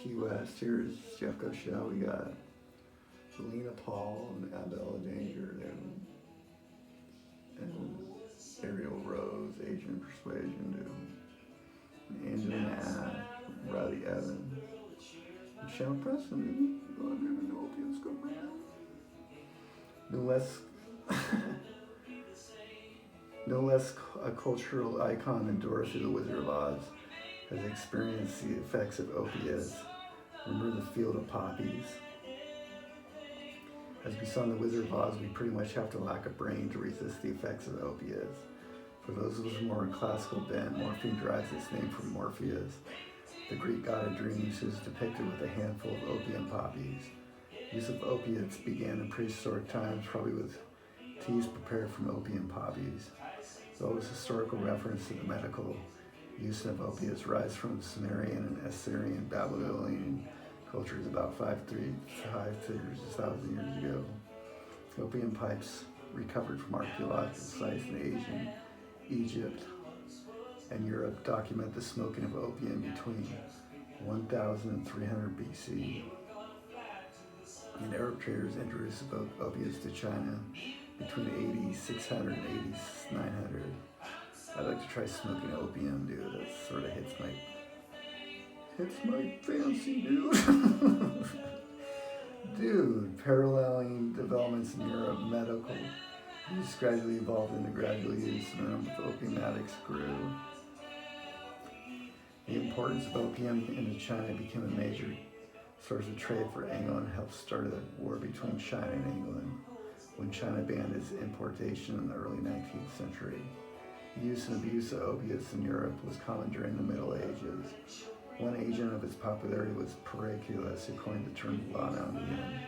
Key West. Here's Jeff Cochell. We got Lena Paul and Abella Danger and Ariel Rose, Asian Persuasion, dude. Angela Nash, Riley Evans, and Sean Preston, dude. Go on, even know opiates go around. No less a cultural icon than Dorothy the Wizard of Oz has experienced the effects of opiates. Remember the field of poppies? As we saw in the Wizard of Oz, we pretty much have to lack a brain to resist the effects of opiates. For those of us more classical bent, morphine derives its name from Morpheus, the Greek god of dreams, who is depicted with a handful of opium poppies. Use of opiates began in prehistoric times, probably with teas prepared from opium poppies. Though this historical reference to the medical use of opiates rise from Sumerian and Assyrian Babylonian cultures about 5,000 years ago. Opium pipes recovered from archaeological sites in Asia, Egypt, and Europe document the smoking of opium between 1000 and 300 BC. And Arab traders introduced opiates to China between 8600 and 8900. I'd like to try smoking opium, dude. That sort of hits my fancy, dude. Dude, paralleling developments in Europe, medical use gradually evolved into gradual use, and with opium addicts grew. The importance of opium into China became a major source of trade for England and helped start a war between China and England when China banned its importation in the early 19th century. The use and abuse of opiates in Europe was common during the Middle Ages. One agent of its popularity was Paracelsus, who coined the term laudanum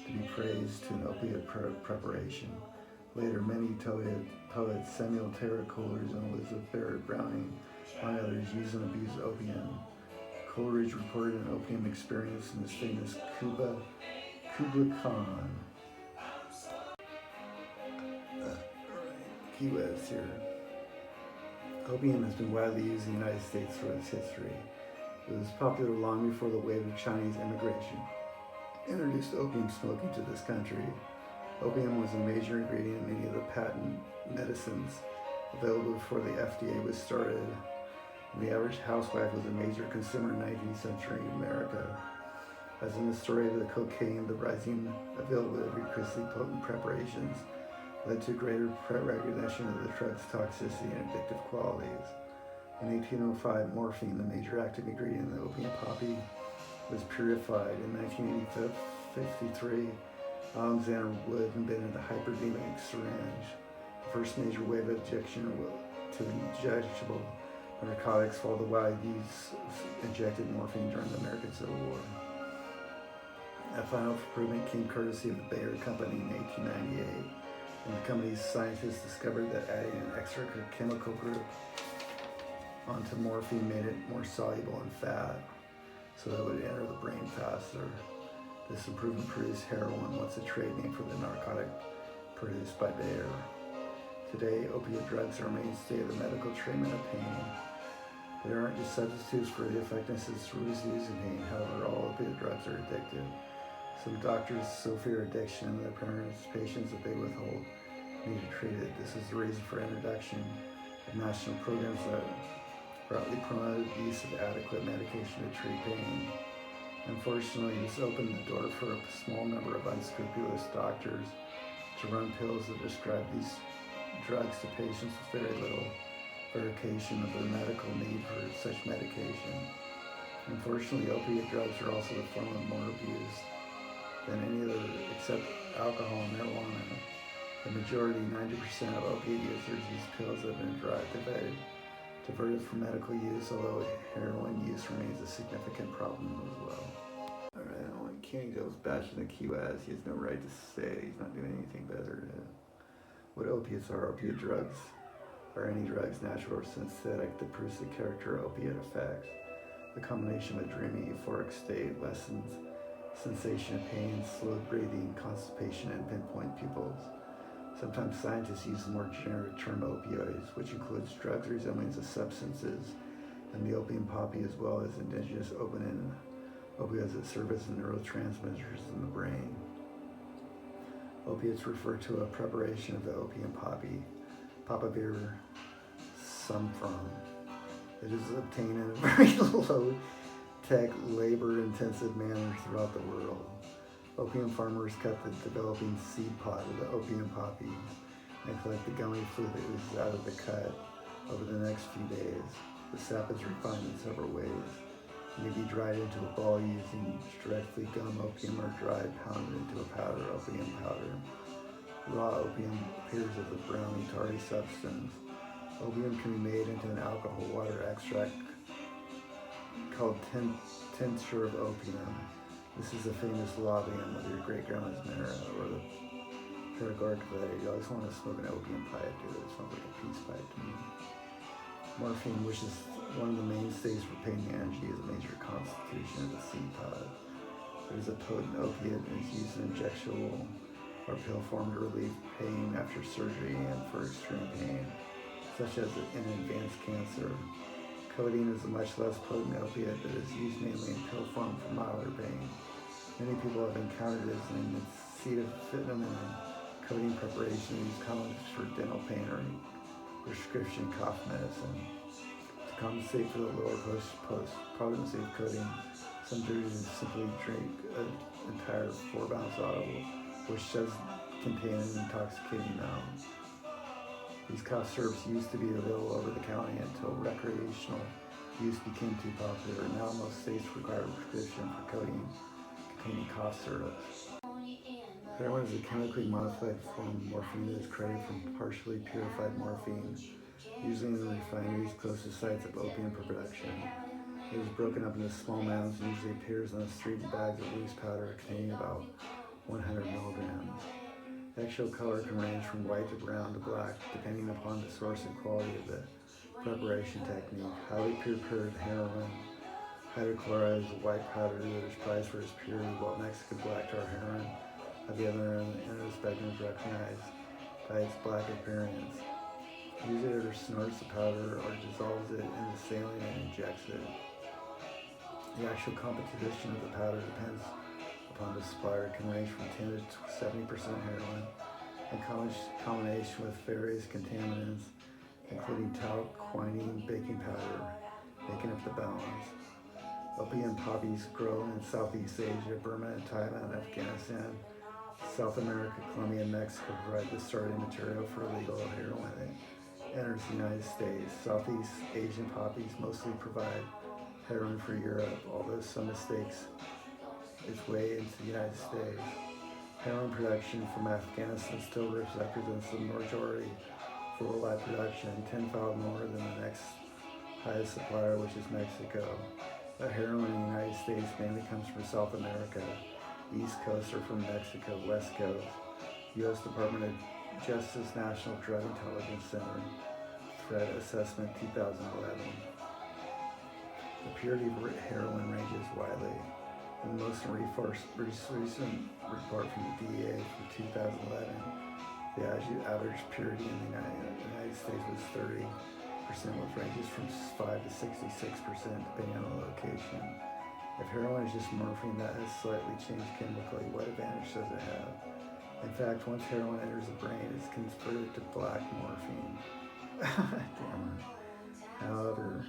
to be praised to an opiate preparation. Later, many poets, Samuel Taylor Coleridge and Elizabeth Barrett Browning, and others, used and abused opium. Coleridge reported an opium experience in his famous Kubla Khan. Key West here. Opium has been widely used in the United States throughout its history. It was popular long before the wave of Chinese immigration introduced opium smoking to this country. Opium was a major ingredient in many of the patent medicines available before the FDA was started. And the average housewife was a major consumer in 19th century America. As in the story of the cocaine, the rising availability of increasingly potent preparations led to greater recognition of the drug's toxicity and addictive qualities. In 1805, morphine, the major active ingredient in the opium poppy, was purified. In 1953, Alexander Wood invented the hyperdynamic syringe, the first major wave of injection to injectable narcotics, followed the wide use of injected morphine during the American Civil War. A final improvement came courtesy of the Bayer Company in 1898, when the company's scientists discovered that adding an extra chemical group onto morphine made it more soluble in fat, so that it would enter the brain faster. This improvement produced heroin, once a trade name for the narcotic produced by Bayer. Today, opiate drugs are a mainstay of the medical treatment of pain. They aren't just substitutes for the effectiveness of reducing pain. However, all opiate drugs are addictive. Some doctors so fear addiction that their patients that they withhold need to treat it. This is the reason for introduction of national programs that broadly promote the use of adequate medication to treat pain. Unfortunately, this opened the door for a small number of unscrupulous doctors to run pills that prescribe these drugs to patients with very little verification of the medical need for such medication. Unfortunately, opiate drugs are also the form of more abuse than any other except alcohol and marijuana. The majority, 90% of opiate users use pills that have been diverted from medical use, although heroin use remains a significant problem as well. Alright, when King goes bashing the Key West, he has no right to say he's not doing anything better. What opiates are? Opiate drugs are any drugs, natural or synthetic, that produce the character opiate effects. The combination of a dreamy, euphoric state lessens sensation of pain, slow breathing, constipation, and pinpoint pupils. Sometimes scientists use the more generic term opioids, which includes drugs resembling the substances and the opium poppy, as well as indigenous opium opioids that serve as neurotransmitters in the brain. Opiates refer to a preparation of the opium poppy, Papaver sumprum. It is obtained in a very low-tech, labor-intensive manner throughout the world. Opium farmers cut the developing seed pod of the opium poppy and collect the gummy fluid that oozes out of the cut over the next few days. The sap is refined in several ways. It may be dried into a ball using directly gum opium or dried pounded into a powder, opium powder. Raw opium appears as a browny, tarry substance. Opium can be made into an alcohol water extract called tincture of opium. This is a famous labium with your great-grandma's Mara or the Paragard variety. You always want to smoke an opium pipe, dude. It sounds like a peace pipe to me. Morphine, which is one of the mainstays for pain management, is a major constitution of the seed pod. It is a potent opiate and is used in injectable or pill form to relieve pain after surgery and for extreme pain, such as in advanced cancer. Codeine is a much less potent opiate that is used mainly in pill form for milder pain. Many people have encountered it in acetaminophen. Codeine preparation is used commonly for dental pain or prescription cough medicine. To compensate for the lower potency of codeine, some drinkers simply drink an entire 4-ounce bottle, which does contain an intoxicating amount. These cough syrups used to be available over the counter until recreational use became too popular. Now most states require a prescription for codeine containing cough syrups. Heroin is a chemically modified form of morphine that is created from partially purified morphine, usually in the refineries close to sites of opium production. It is broken up into small amounts and usually appears on the street in bags of loose powder containing about 100 milligrams. The actual color can range from white to brown to black, depending upon the source and quality of the preparation technique. Highly prepared heroin hydrochloride is a white powder that is prized for its purity, while Mexican black tar heroin, on the other end of the spectrum, is recognized by its black appearance. Uses it or snorts the powder or dissolves it in the saline and injects it. The actual composition of the powder depends upon the supplier. It can range from 10 to 70% heroin in combination with various contaminants, including talc, quinine, baking powder, making up the balance. Opium poppies grow in Southeast Asia, Burma, and Thailand, Afghanistan. South America, Colombia, and Mexico provide the starting material for legal heroin that enters the United States. Southeast Asian poppies mostly provide heroin for Europe, although some mistakes its way into the United States. Heroin production from Afghanistan still represents the majority for worldwide production, 10-fold more than the next highest supplier, which is Mexico. But heroin in the United States mainly comes from South America, East Coast, or from Mexico, West Coast. U.S. Department of Justice National Drug Intelligence Center, Threat Assessment 2011. The purity of heroin ranges widely. In the most recent report from the DEA from 2011, the average purity in the United States was 30%, which ranges from 5 to 66% depending on the location. If heroin is just morphine that has slightly changed chemically, what advantage does it have? In fact, once heroin enters the brain, it's converted to black morphine. Damn it. However,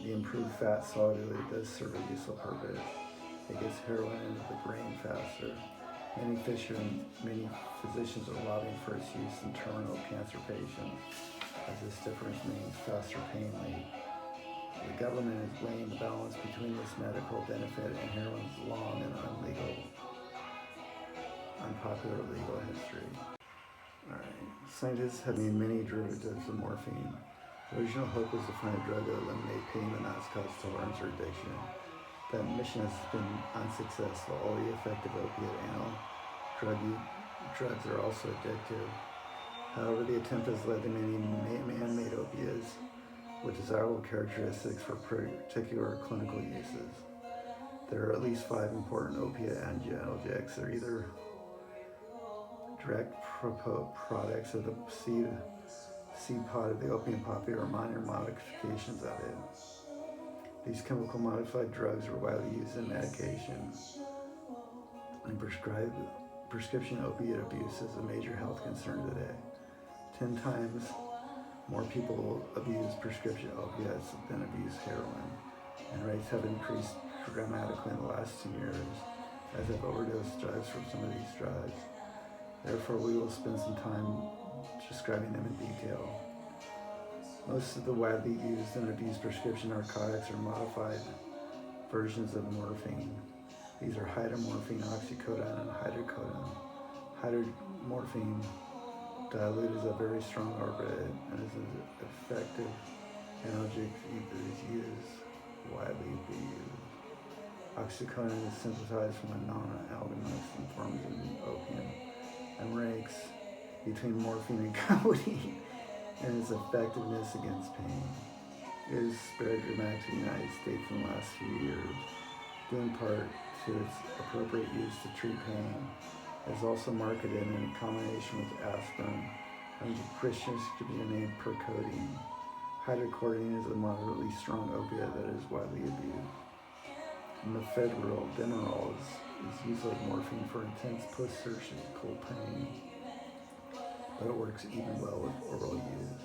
the improved fat solubility does serve a useful purpose. It gets heroin into the brain faster. Many physicians are lobbying for its use in terminal cancer patients, as this difference means faster pain relief. The government is weighing the balance between this medical benefit and heroin's long and unpopular legal history. Alright, scientists have made many derivatives of morphine. The original hope was to find a drug that would eliminate pain but not cause tolerance or addiction. That mission has been unsuccessful. All the effective opiate drugs are also addictive. However, the attempt has led to many man-made opiates with desirable characteristics for particular clinical uses. There are at least 5 important opiate analgesics. They're either direct products of the seed pod of the opium poppy or minor modifications of it. These chemical modified drugs are widely used in medication, and prescription opiate abuse is a major health concern today. 10 times more people abuse prescription opiates than abuse heroin, and rates have increased dramatically in the last 2 years, as have overdose drugs from some of these drugs. Therefore, we will spend some time describing them in detail. Most of the widely used and abused prescription narcotics are modified versions of morphine. These are hydromorphine, oxycodone, and hydrocodone. Hydromorphine dilute is a very strong opiate and is an effective analgesic that is widely used. Oxycodone is synthesized from a non-alkaloid and forms an opium and ranks between morphine and codeine and its effectiveness against pain. It has spread dramatically in the United States in the last few years, due in part to its appropriate use to treat pain. It is also marketed in combination with aspirin under the Christian name Percodeine. Hydrocodone is a moderately strong opiate that is widely abused. Methadone is used like morphine for intense post-surgical pain, but it works even well with oral use.